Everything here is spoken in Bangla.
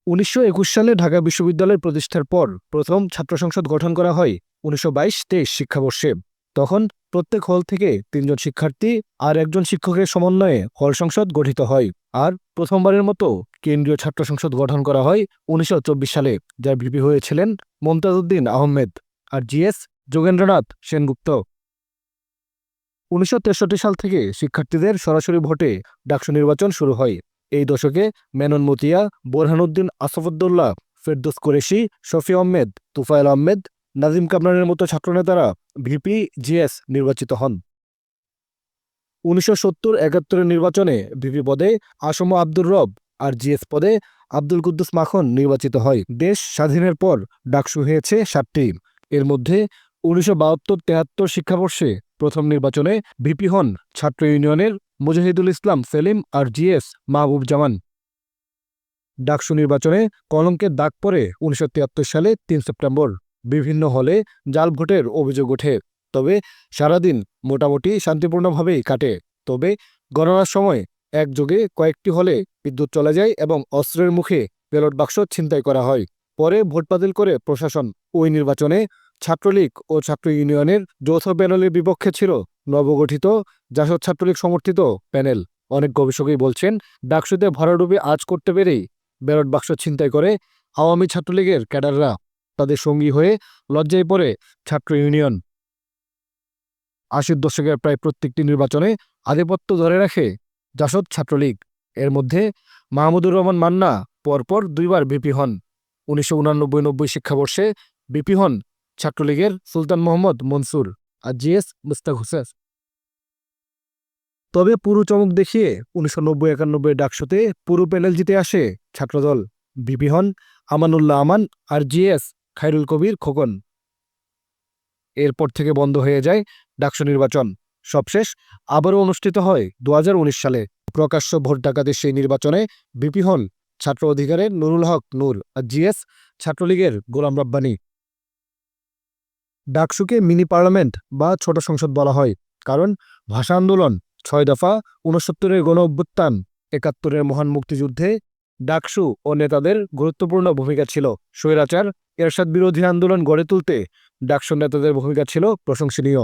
1921 সালে ঢাকা বিশ্ববিদ্যালয় প্রতিষ্ঠার পর প্রথম ছাত্র সংসদ গঠন করা হয় 1922-23 শিক্ষাবর্ষে। তখন প্রত্যেক হল থেকে 3 জন শিক্ষার্থী আর 1 জন শিক্ষকের সমন্বয়ে হল সংসদ গঠিত হয়। আর প্রথমবারের মতো কেন্দ্রীয় ছাত্র সংসদ গঠন করা হয় 1924 সালে, যার ভিপি হয়েছিলেন মমতাজ উদ্দিন আহমেদ আর জিএস যোগেন্দ্রনাথ সেনগুপ্ত। 1963 সাল থেকে শিক্ষার্থীদের সরাসরি ভোটে ডাকসু নির্বাচন শুরু হয়। এই দশকে মেনন মতিয়া, বোরহানউদ্দিন আসাদুল্লাহ, ফেরদৌস কুরেশি, শফি আহমেদ, তুফায়েল আহমেদ, নাজিম কামরানের মতো ছাত্রনেতারা ভিপি জিএস নির্বাচিত হন। 1970-71 নির্বাচনে ভিপি পদে আসম আব্দুর রব আর জিএস পদে আব্দুল কুদ্দুস মাখন নির্বাচিত হয়। দেশ স্বাধীনের পর ডাকসু হয়েছে 7টি। এর মধ্যে 1972-73 শিক্ষাবর্ষে প্রথম নির্বাচনে ভিপি হন ছাত্র ইউনিয়নের মুজাহিদুল ইসলাম সেলিম আর জিএস মাহবুব জামান। ডাকসু নির্বাচনে কলঙ্কের দাগ পড়ে 1973 সালে 3 সেপ্টেম্বর। বিভিন্ন হলে জাল ভোটের অভিযোগ ওঠে, তবে সারাদিন মোটামুটি শান্তিপূর্ণভাবেই কাটে। তবে গণনার সময় একযোগে কয়েকটি হলে বিদ্যুৎ চলে যায় এবং অস্ত্রের মুখে ব্যালট বাক্স ছিনতাই করা হয়। পরে ভোট বাতিল করে প্রশাসন। ওই নির্বাচনে ছাত্রলীগ ও ছাত্র ইউনিয়নের যৌথ প্যানেলের বিপক্ষে ছিল নবগঠিত জাসদ ছাত্রলীগ সমর্থিত প্যানেল। অনেক গবেষকই বলছেন, ডাকসুতে ভরাডুবি আজ করতে পেরেই ব্যালট বাক্স ছিনতাই করে আওয়ামী ছাত্রলীগের ক্যাডাররা। তাদের সঙ্গী হয়ে লজ্জায় পড়ে ছাত্র ইউনিয়ন। 80-র দশকের প্রায় প্রত্যেকটি নির্বাচনে আধিপত্য ধরে রাখে জাসদ ছাত্রলীগ। এর মধ্যে মাহমুদুর রহমান মান্না পরপর 2বার ভিপি হন। 1989-90 শিক্ষাবর্ষে ভিপি হন ছাত্রলীগের সুলতান মোহাম্মদ মনসুর আর জিএস মুস্তাক হোসেন। তবে পুরো চমক দেখিয়ে 1990-91 ডাকসুতে পুরো প্যানেল জিতে আসে ছাত্রদল। ভিপি হন আমানুল্লাহ আমান আর জিএস খায়রুল কবির খোকন। এরপর থেকে বন্ধ হয়ে যায় ডাকসু নির্বাচন। সবশেষ আবারও অনুষ্ঠিত হয় 2019 সালে। প্রকাশ্য ভোট ডাকাতির সেই নির্বাচনে ভিপি হন ছাত্র অধিকারের নুরুল হক নূর আর জিএস ছাত্রলীগের গোলাম রাব্বানী। ডাকসুকে মিনি পার্লামেন্ট বা ছোট সংসদ বলা হয়, কারণ ভাষা আন্দোলন, 6 দফা, 69-এর গণ অভ্যুত্থান, 71-এর মহান মুক্তিযুদ্ধে ডাকসু ও নেতাদের গুরুত্বপূর্ণ ভূমিকা ছিল। স্বৈরাচার এরশাদ বিরোধী আন্দোলন গড়ে তুলতে ডাকসু নেতাদের ভূমিকা ছিল প্রশংসনীয়।